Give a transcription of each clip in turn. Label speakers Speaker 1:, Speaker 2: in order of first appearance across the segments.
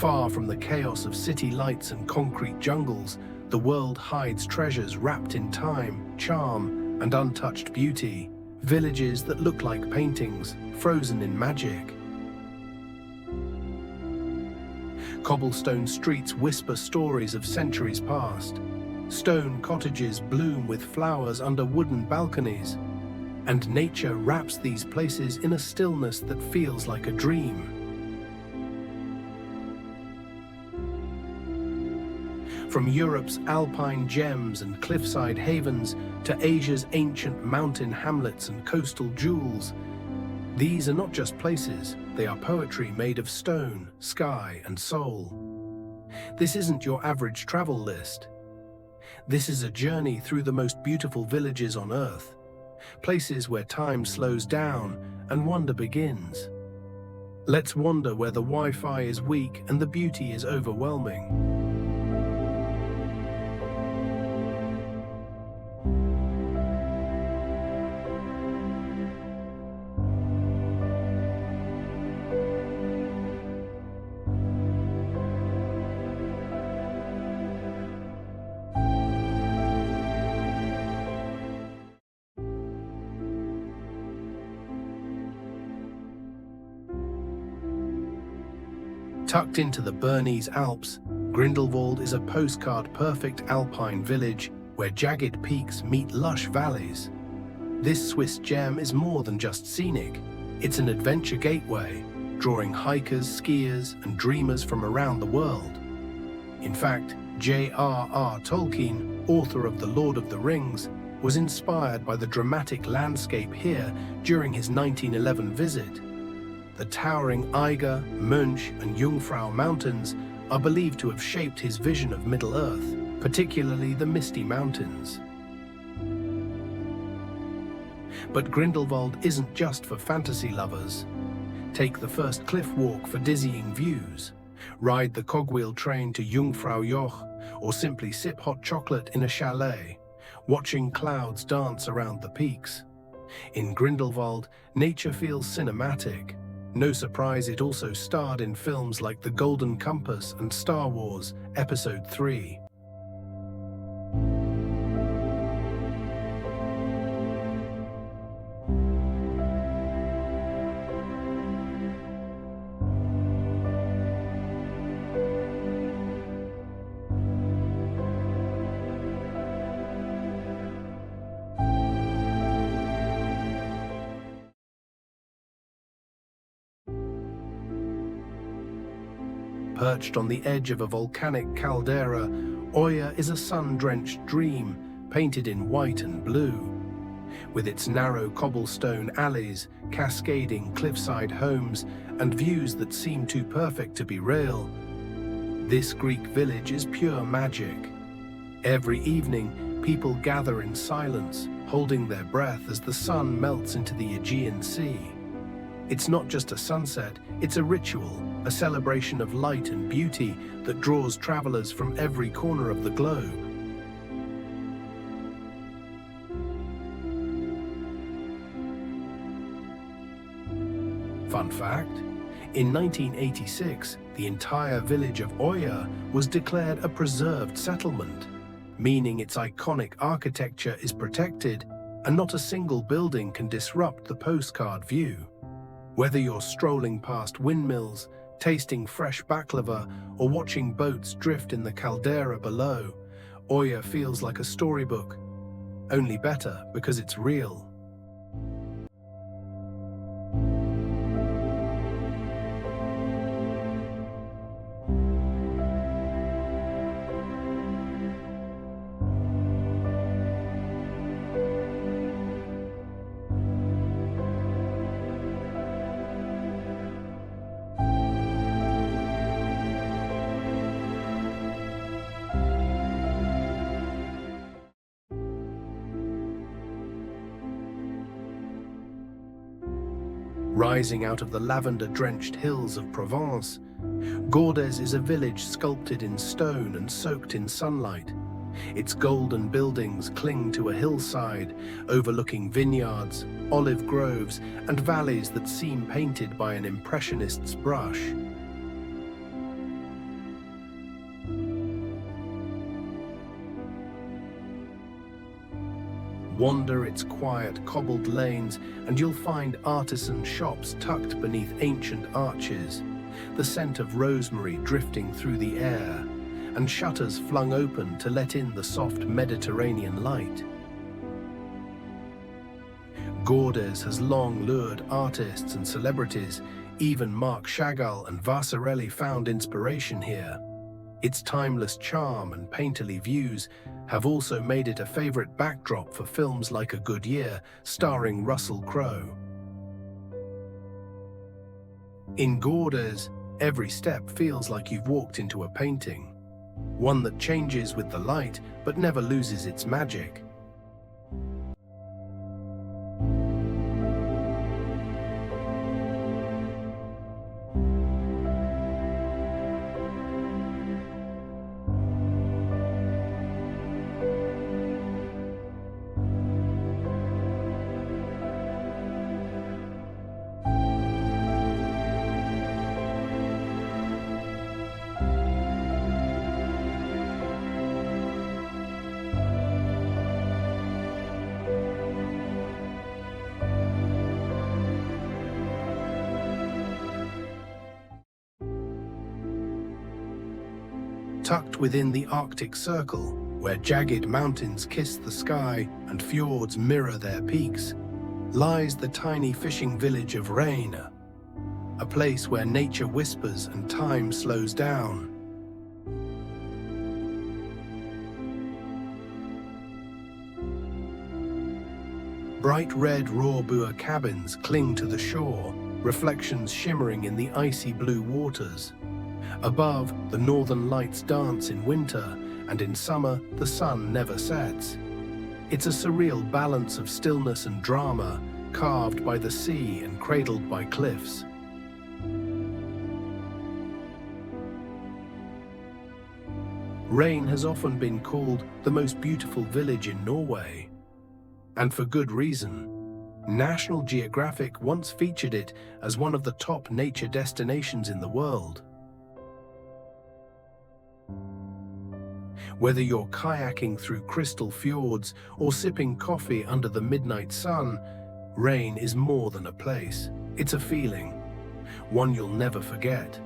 Speaker 1: Far from the chaos of city lights and concrete jungles, the world hides treasures wrapped in time, charm, and untouched beauty. Villages that look like paintings, frozen in magic. Cobblestone streets whisper stories of centuries past. Stone cottages bloom with flowers under wooden balconies. And nature wraps these places in a stillness that feels like a dream. From Europe's alpine gems and cliffside havens to Asia's ancient mountain hamlets and coastal jewels, these are not just places, they are poetry made of stone, sky, and soul. This isn't your average travel list. This is a journey through the most beautiful villages on Earth, places where time slows down and wonder begins. Let's wander where the Wi-Fi is weak and the beauty is overwhelming. Tucked into the Bernese Alps, Grindelwald is a postcard-perfect alpine village where jagged peaks meet lush valleys. This Swiss gem is more than just scenic. It's an adventure gateway, drawing hikers, skiers, and dreamers from around the world. In fact, J.R.R. Tolkien, author of The Lord of the Rings, was inspired by the dramatic landscape here during his 1911 visit. The towering Eiger, Mönch, and Jungfrau mountains are believed to have shaped his vision of Middle-earth, particularly the Misty Mountains. But Grindelwald isn't just for fantasy lovers. Take the first cliff walk for dizzying views, ride the cogwheel train to Jungfrau Joch, or simply sip hot chocolate in a chalet, watching clouds dance around the peaks. In Grindelwald, nature feels cinematic. No surprise it also starred in films like The Golden Compass and Star Wars Episode 3. Perched on the edge of a volcanic caldera, Oya is a sun-drenched dream, painted in white and blue. With its narrow cobblestone alleys, cascading cliffside homes, and views that seem too perfect to be real, this Greek village is pure magic. Every evening, people gather in silence, holding their breath as the sun melts into the Aegean Sea. It's not just a sunset, it's a ritual, a celebration of light and beauty that draws travelers from every corner of the globe. Fun fact, in 1986, the entire village of Oya was declared a preserved settlement, meaning its iconic architecture is protected and not a single building can disrupt the postcard view. Whether you're strolling past windmills, tasting fresh baklava, or watching boats drift in the caldera below, Oya feels like a storybook, only better because it's real. Rising out of the lavender-drenched hills of Provence, Gordes is a village sculpted in stone and soaked in sunlight. Its golden buildings cling to a hillside, overlooking vineyards, olive groves, and valleys that seem painted by an impressionist's brush. Wander its quiet, cobbled lanes, and you'll find artisan shops tucked beneath ancient arches, the scent of rosemary drifting through the air, and shutters flung open to let in the soft Mediterranean light. Gordes has long lured artists and celebrities. Even Marc Chagall and Vasarely found inspiration here. Its timeless charm and painterly views have also made it a favorite backdrop for films like A Good Year, starring Russell Crowe. In Gordes, every step feels like you've walked into a painting, one that changes with the light but never loses its magic. Tucked within the Arctic Circle, where jagged mountains kiss the sky and fjords mirror their peaks, lies the tiny fishing village of Reine, a place where nature whispers and time slows down. Bright red raw-boer cabins cling to the shore, reflections shimmering in the icy blue waters. Above, the northern lights dance in winter, and in summer, the sun never sets. It's a surreal balance of stillness and drama, carved by the sea and cradled by cliffs. Reine has often been called the most beautiful village in Norway. And for good reason. National Geographic once featured it as one of the top nature destinations in the world. Whether you're kayaking through crystal fjords or sipping coffee under the midnight sun, Reine is more than a place. It's a feeling, one you'll never forget.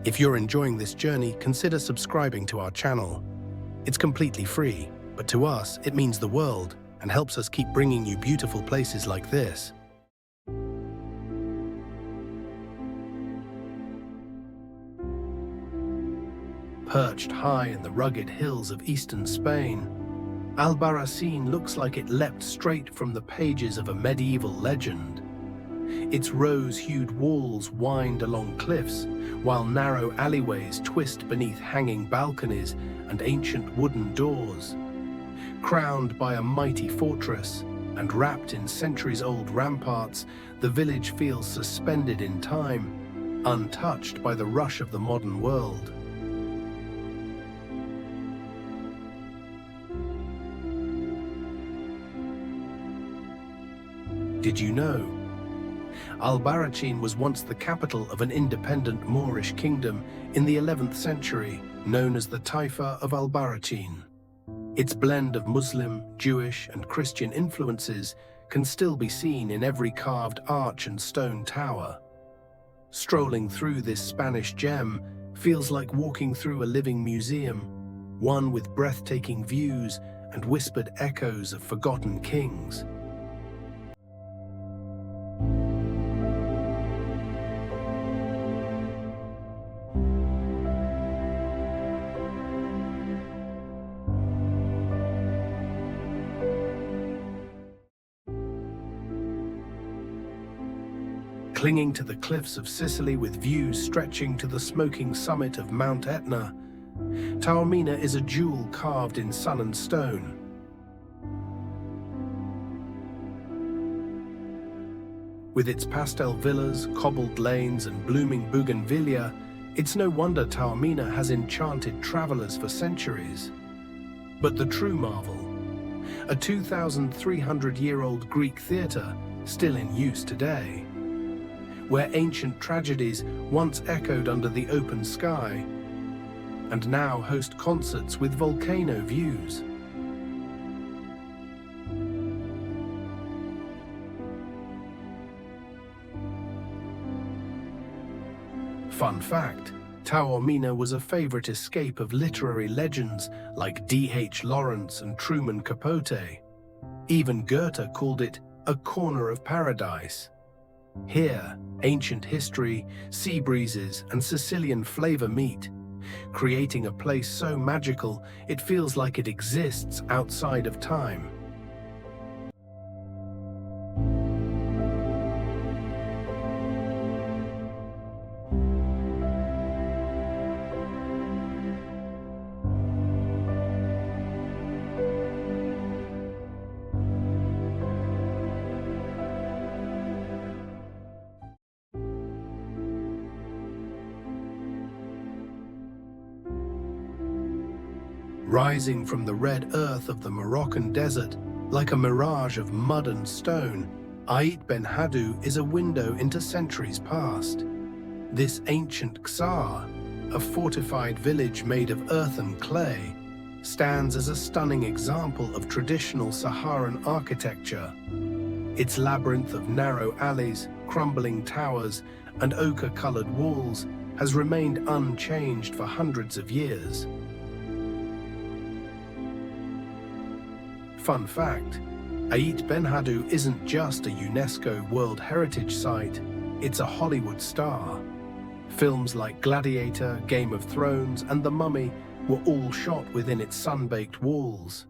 Speaker 1: If you're enjoying this journey, consider subscribing to our channel. It's completely free. But to us, it means the world and helps us keep bringing you beautiful places like this. Perched high in the rugged hills of eastern Spain, Albarracín looks like it leapt straight from the pages of a medieval legend. Its rose-hued walls wind along cliffs, while narrow alleyways twist beneath hanging balconies and ancient wooden doors. Crowned by a mighty fortress and wrapped in centuries-old ramparts, the village feels suspended in time, untouched by the rush of the modern world. Did you know? Albarracín was once the capital of an independent Moorish kingdom in the 11th century, known as the Taifa of Albarracín. Its blend of Muslim, Jewish, and Christian influences can still be seen in every carved arch and stone tower. Strolling through this Spanish gem feels like walking through a living museum, one with breathtaking views and whispered echoes of forgotten kings. Clinging to the cliffs of Sicily with views stretching to the smoking summit of Mount Etna, Taormina is a jewel carved in sun and stone. With its pastel villas, cobbled lanes, and blooming bougainvillea, it's no wonder Taormina has enchanted travelers for centuries. But the true marvel, a 2,300-year-old Greek theatre still in use today, where ancient tragedies once echoed under the open sky and now host concerts with volcano views. Fun fact, Taormina was a favorite escape of literary legends like D.H. Lawrence and Truman Capote. Even Goethe called it a corner of paradise. Here, ancient history, sea breezes, and Sicilian flavor meet, creating a place so magical it feels like it exists outside of time. Rising from the red earth of the Moroccan desert, like a mirage of mud and stone, Ait Benhaddou is a window into centuries past. This ancient Ksar, a fortified village made of earth and clay, stands as a stunning example of traditional Saharan architecture. Its labyrinth of narrow alleys, crumbling towers, and ochre-colored walls has remained unchanged for hundreds of years. Fun fact, Ait Benhaddou isn't just a UNESCO World Heritage Site, it's a Hollywood star. Films like Gladiator, Game of Thrones, and The Mummy were all shot within its sun-baked walls.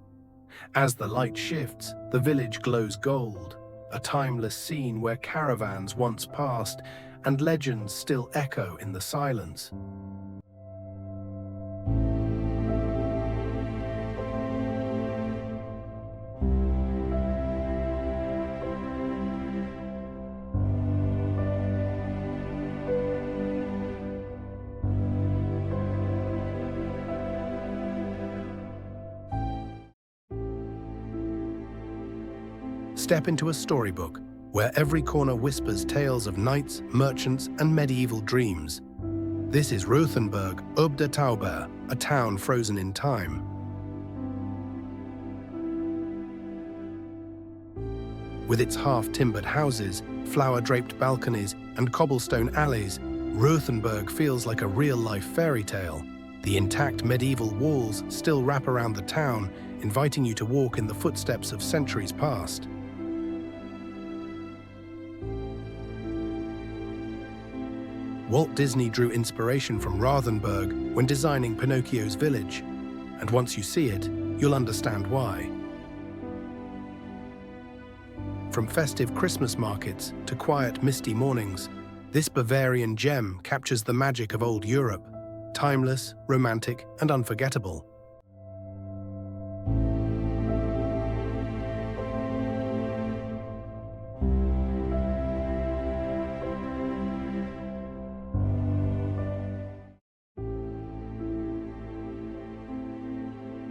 Speaker 1: As the light shifts, the village glows gold, a timeless scene where caravans once passed and legends still echo in the silence. Step into a storybook where every corner whispers tales of knights, merchants, and medieval dreams. This is Rothenburg ob der Tauber, a town frozen in time. With its half-timbered houses, flower-draped balconies, and cobblestone alleys, Rothenburg feels like a real-life fairy tale. The intact medieval walls still wrap around the town, inviting you to walk in the footsteps of centuries past. Walt Disney drew inspiration from Rothenburg when designing Pinocchio's village, and once you see it, you'll understand why. From festive Christmas markets to quiet, misty mornings, this Bavarian gem captures the magic of old Europe, timeless, romantic, and unforgettable.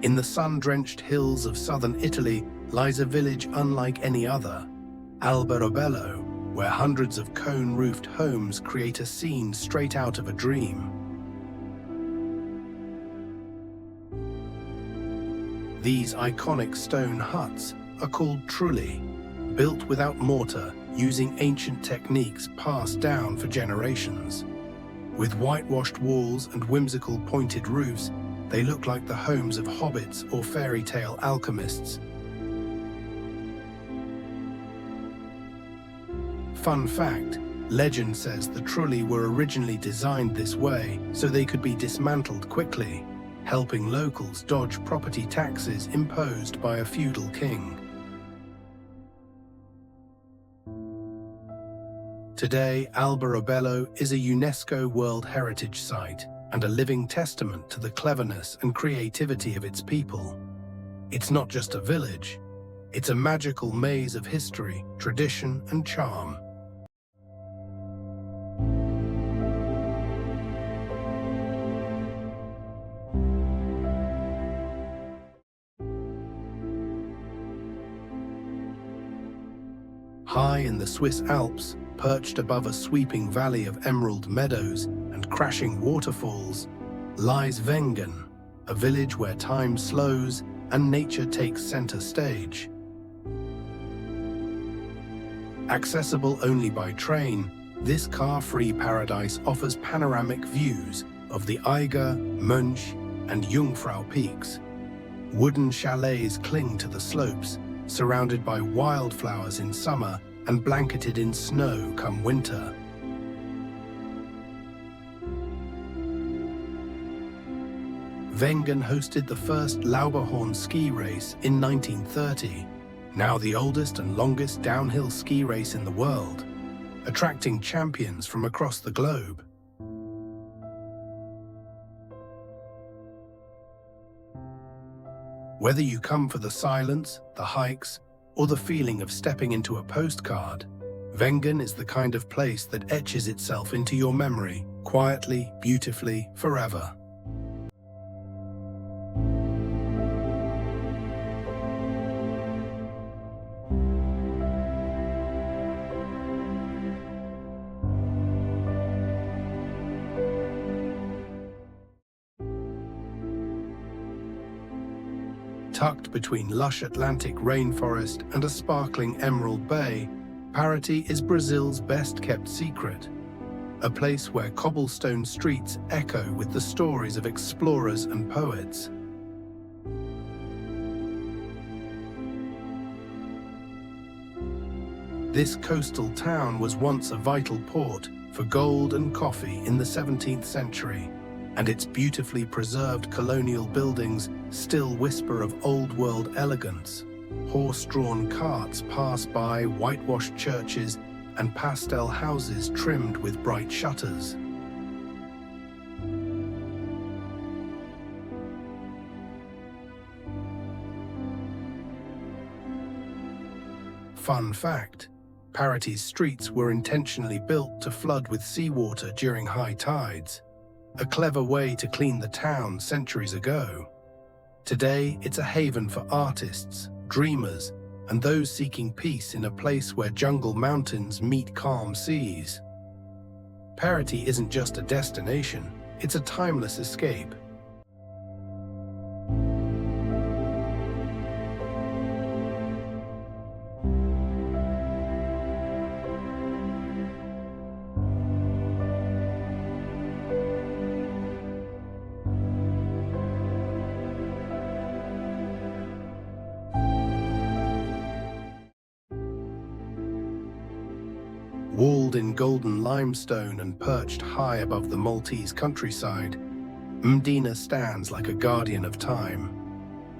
Speaker 1: In the sun-drenched hills of southern Italy lies a village unlike any other, Alberobello, where hundreds of cone-roofed homes create a scene straight out of a dream. These iconic stone huts are called trulli, built without mortar, using ancient techniques passed down for generations. With whitewashed walls and whimsical pointed roofs, they look like the homes of hobbits or fairy tale alchemists. Fun fact, legend says the trulli were originally designed this way so they could be dismantled quickly, helping locals dodge property taxes imposed by a feudal king. Today, Alberobello is a UNESCO World Heritage Site and a living testament to the cleverness and creativity of its people. It's not just a village, it's a magical maze of history, tradition, and charm. High in the Swiss Alps, perched above a sweeping valley of emerald meadows and crashing waterfalls, lies Wengen, a village where time slows and nature takes center stage. Accessible only by train, this car-free paradise offers panoramic views of the Eiger, Mönch, and Jungfrau peaks. Wooden chalets cling to the slopes, surrounded by wildflowers in summer and blanketed in snow come winter. Wengen hosted the first Lauberhorn ski race in 1930, now the oldest and longest downhill ski race in the world, attracting champions from across the globe. Whether you come for the silence, the hikes, or the feeling of stepping into a postcard, Wengen is the kind of place that etches itself into your memory, quietly, beautifully, forever. Tucked between lush Atlantic rainforest and a sparkling emerald bay, Paraty is Brazil's best-kept secret, a place where cobblestone streets echo with the stories of explorers and poets. This coastal town was once a vital port for gold and coffee in the 17th century, and its beautifully preserved colonial buildings still whisper of old-world elegance. Horse-drawn carts pass by whitewashed churches and pastel houses trimmed with bright shutters. Fun fact: Paraty's streets were intentionally built to flood with seawater during high tides, a clever way to clean the town centuries ago. Today, it's a haven for artists, dreamers, and those seeking peace in a place where jungle mountains meet calm seas. Paraty isn't just a destination, it's a timeless escape. Walled in golden limestone and perched high above the Maltese countryside, Mdina stands like a guardian of time.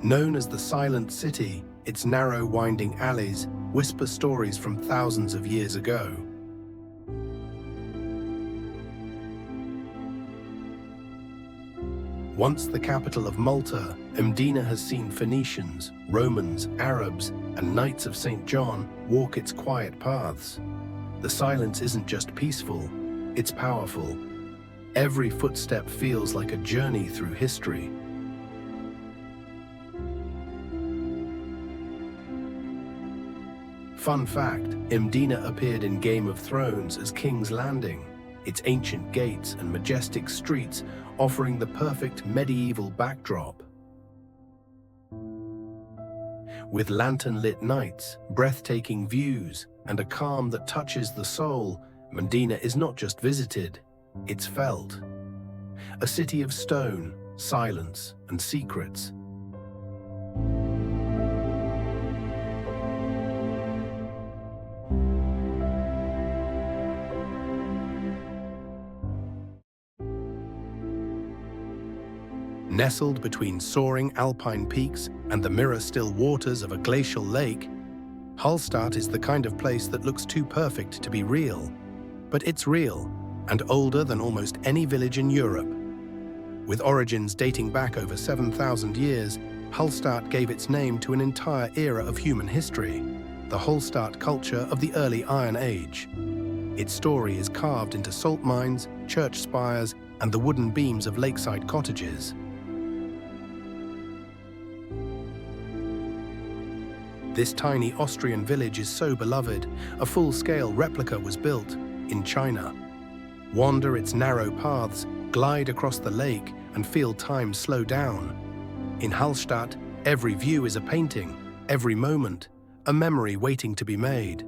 Speaker 1: Known as the Silent City, its narrow winding alleys whisper stories from thousands of years ago. Once the capital of Malta, Mdina has seen Phoenicians, Romans, Arabs, and Knights of St. John walk its quiet paths. The silence isn't just peaceful, it's powerful. Every footstep feels like a journey through history. Fun fact, Mdina appeared in Game of Thrones as King's Landing, its ancient gates and majestic streets offering the perfect medieval backdrop. With lantern-lit nights, breathtaking views, and a calm that touches the soul, Mdina is not just visited, it's felt. A city of stone, silence, and secrets. Nestled between soaring alpine peaks and the mirror-still waters of a glacial lake, Hallstatt is the kind of place that looks too perfect to be real. But it's real, and older than almost any village in Europe. With origins dating back over 7,000 years, Hallstatt gave its name to an entire era of human history, the Hallstatt culture of the early Iron Age. Its story is carved into salt mines, church spires, and the wooden beams of lakeside cottages. This tiny Austrian village is so beloved, a full-scale replica was built in China. Wander its narrow paths, glide across the lake, and feel time slow down. In Hallstatt, every view is a painting, every moment, a memory waiting to be made.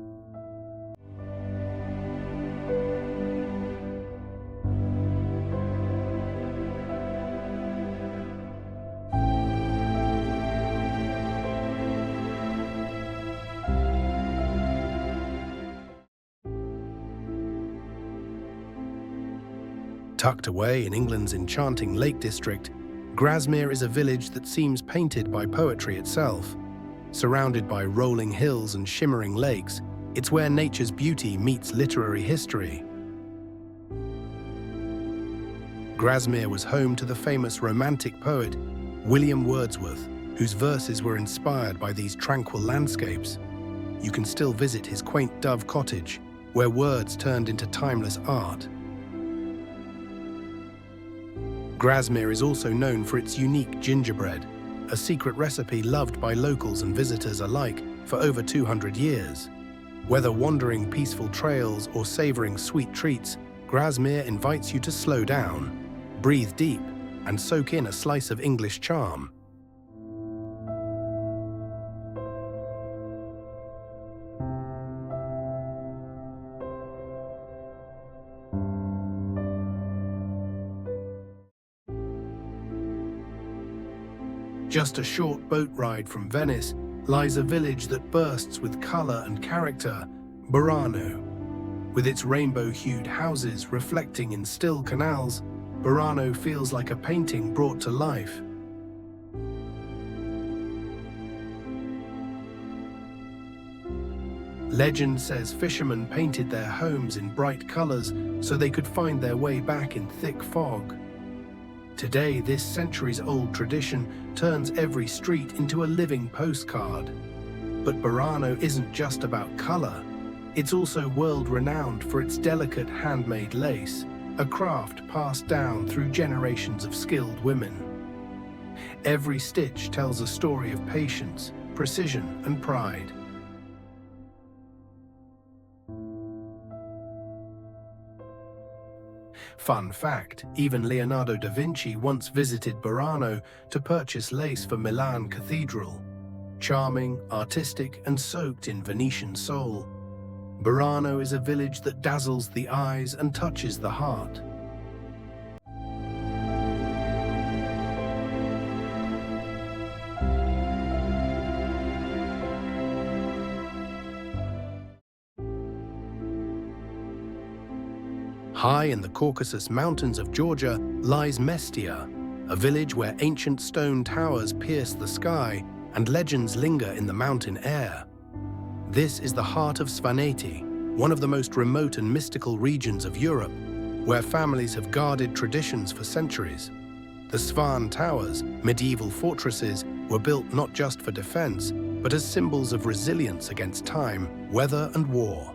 Speaker 1: Tucked away in England's enchanting Lake District, Grasmere is a village that seems painted by poetry itself. Surrounded by rolling hills and shimmering lakes, it's where nature's beauty meets literary history. Grasmere was home to the famous Romantic poet William Wordsworth, whose verses were inspired by these tranquil landscapes. You can still visit his quaint dove cottage, where words turned into timeless art. Grasmere is also known for its unique gingerbread, a secret recipe loved by locals and visitors alike for over 200 years. Whether wandering peaceful trails or savoring sweet treats, Grasmere invites you to slow down, breathe deep, and soak in a slice of English charm. Just a short boat ride from Venice lies a village that bursts with color and character, Burano. With its rainbow-hued houses reflecting in still canals, Burano feels like a painting brought to life. Legend says fishermen painted their homes in bright colors so they could find their way back in thick fog. Today, this centuries-old tradition turns every street into a living postcard. But Burano isn't just about color. It's also world-renowned for its delicate handmade lace, a craft passed down through generations of skilled women. Every stitch tells a story of patience, precision, and pride. Fun fact, even Leonardo da Vinci once visited Burano to purchase lace for Milan Cathedral. Charming, artistic, and soaked in Venetian soul, Burano is a village that dazzles the eyes and touches the heart. High in the Caucasus Mountains of Georgia lies Mestia, a village where ancient stone towers pierce the sky and legends linger in the mountain air. This is the heart of Svaneti, one of the most remote and mystical regions of Europe, where families have guarded traditions for centuries. The Svan Towers, medieval fortresses, were built not just for defense, but as symbols of resilience against time, weather, and war.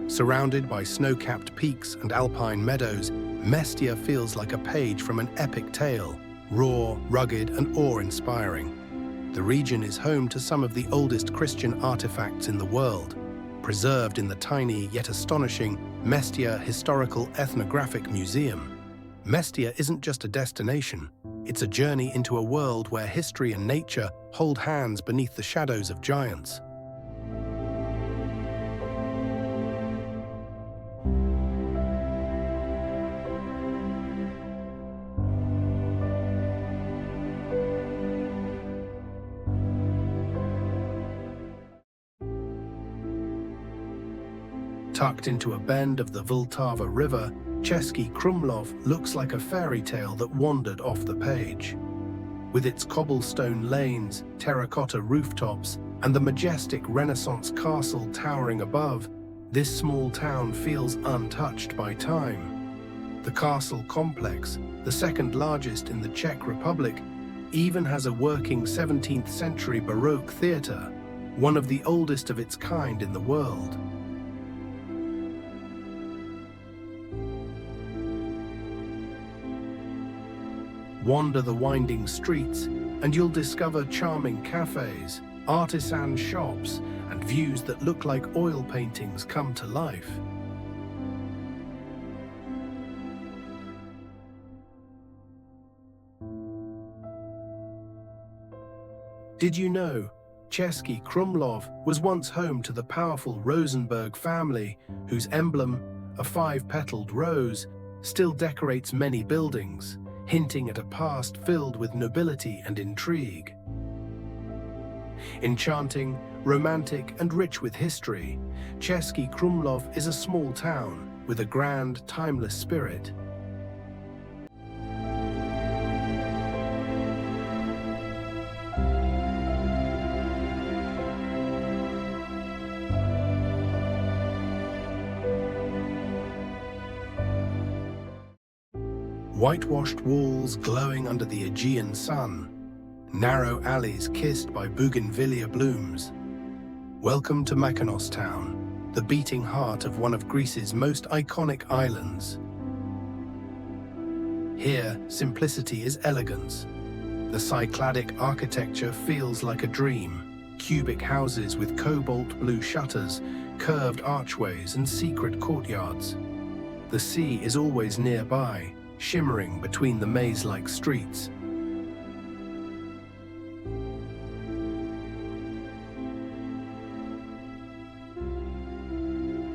Speaker 1: Surrounded by snow-capped peaks and alpine meadows, Mestia feels like a page from an epic tale, raw, rugged, and awe-inspiring. The region is home to some of the oldest Christian artifacts in the world, preserved in the tiny yet astonishing Mestia Historical Ethnographic Museum. Mestia isn't just a destination, it's a journey into a world where history and nature hold hands beneath the shadows of giants. Tucked into a bend of the Vltava River, Český Krumlov looks like a fairy tale that wandered off the page. With its cobblestone lanes, terracotta rooftops, and the majestic Renaissance castle towering above, this small town feels untouched by time. The castle complex, the second largest in the Czech Republic, even has a working 17th century Baroque theatre, one of the oldest of its kind in the world. Wander the winding streets, and you'll discover charming cafes, artisan shops, and views that look like oil paintings come to life. Did you know Český Krumlov was once home to the powerful Rothenburg family, whose emblem, a 5-petaled rose, still decorates many buildings, hinting at a past filled with nobility and intrigue. Enchanting, romantic, and rich with history, Český Krumlov is a small town with a grand, timeless spirit. Whitewashed walls glowing under the Aegean sun, narrow alleys kissed by bougainvillea blooms. Welcome to Mykonos town, the beating heart of one of Greece's most iconic islands. Here, simplicity is elegance. The Cycladic architecture feels like a dream. Cubic houses with cobalt blue shutters, curved archways, and secret courtyards. The sea is always nearby, shimmering between the maze-like streets.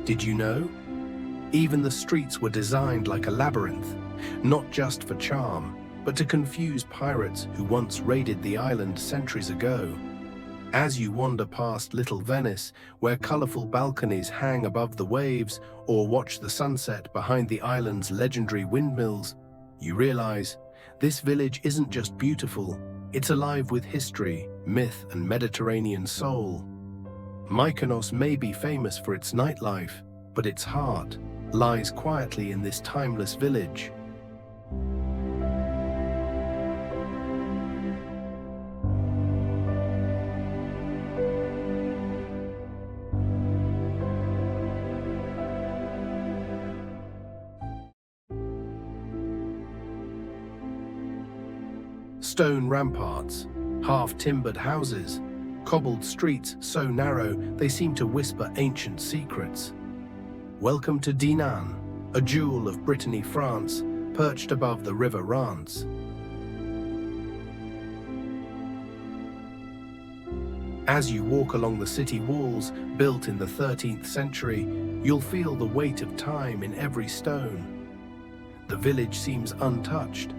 Speaker 1: Did you know? Even the streets were designed like a labyrinth, not just for charm, but to confuse pirates who once raided the island centuries ago. As you wander past Little Venice, where colorful balconies hang above the waves, or watch the sunset behind the island's legendary windmills, you realize this village isn't just beautiful, it's alive with history, myth, and Mediterranean soul. Mykonos may be famous for its nightlife, but its heart lies quietly in this timeless village. Stone ramparts, half-timbered houses, cobbled streets so narrow they seem to whisper ancient secrets. Welcome to Dinan, a jewel of Brittany, France, perched above the river Rance. As you walk along the city walls, built in the 13th century, you'll feel the weight of time in every stone. The village seems untouched,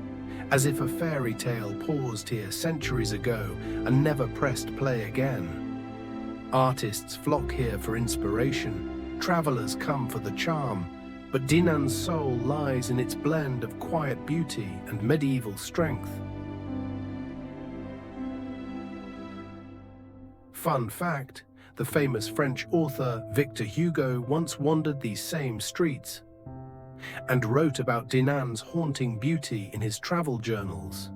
Speaker 1: as if a fairy tale paused here centuries ago and never pressed play again. Artists flock here for inspiration, travelers come for the charm, but Dinan's soul lies in its blend of quiet beauty and medieval strength. Fun fact, the famous French author Victor Hugo once wandered these same streets and wrote about Dinan's haunting beauty in his travel journals.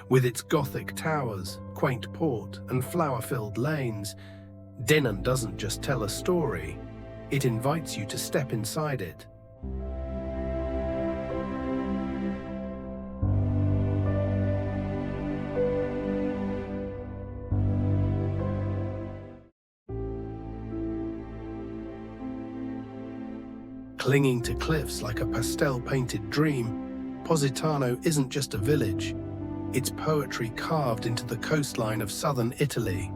Speaker 1: With its Gothic towers, quaint port, and flower-filled lanes, Dinan doesn't just tell a story, it invites you to step inside it. Clinging to cliffs like a pastel-painted dream, Positano isn't just a village, it's poetry carved into the coastline of southern Italy.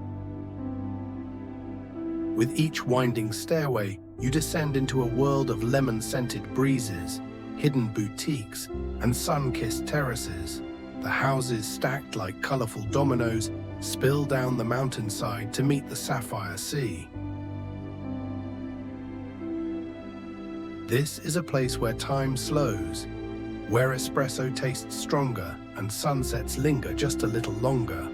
Speaker 1: With each winding stairway, you descend into a world of lemon-scented breezes, hidden boutiques, and sun-kissed terraces. The houses, stacked like colorful dominoes, spill down the mountainside to meet the sapphire sea. This is a place where time slows, where espresso tastes stronger and sunsets linger just a little longer.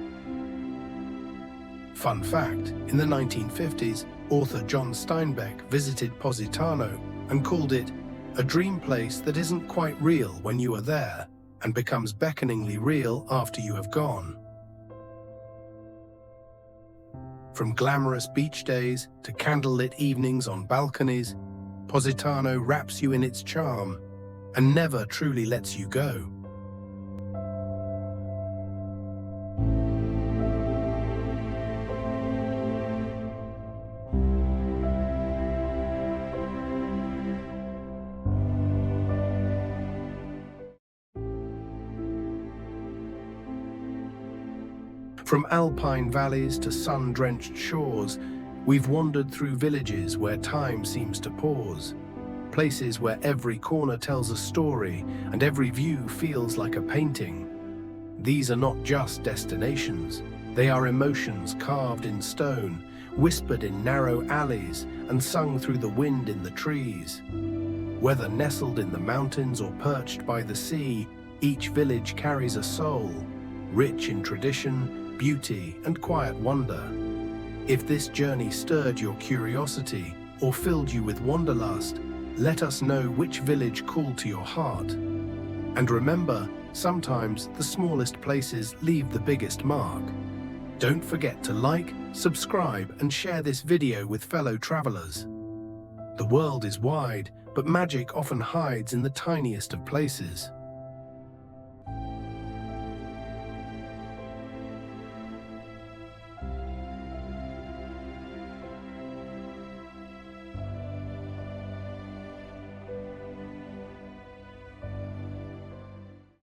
Speaker 1: Fun fact, in the 1950s, author John Steinbeck visited Positano and called it a dream place that isn't quite real when you are there and becomes beckoningly real after you have gone. From glamorous beach days to candlelit evenings on balconies, Positano wraps you in its charm and never truly lets you go. From alpine valleys to sun-drenched shores, we've wandered through villages where time seems to pause. Places where every corner tells a story and every view feels like a painting. These are not just destinations, they are emotions carved in stone, whispered in narrow alleys and sung through the wind in the trees. Whether nestled in the mountains or perched by the sea, each village carries a soul, rich in tradition, beauty, and quiet wonder. If this journey stirred your curiosity or filled you with wanderlust, let us know which village called to your heart. And remember, sometimes the smallest places leave the biggest mark. Don't forget to like, subscribe, and share this video with fellow travelers. The world is wide, but magic often hides in the tiniest of places.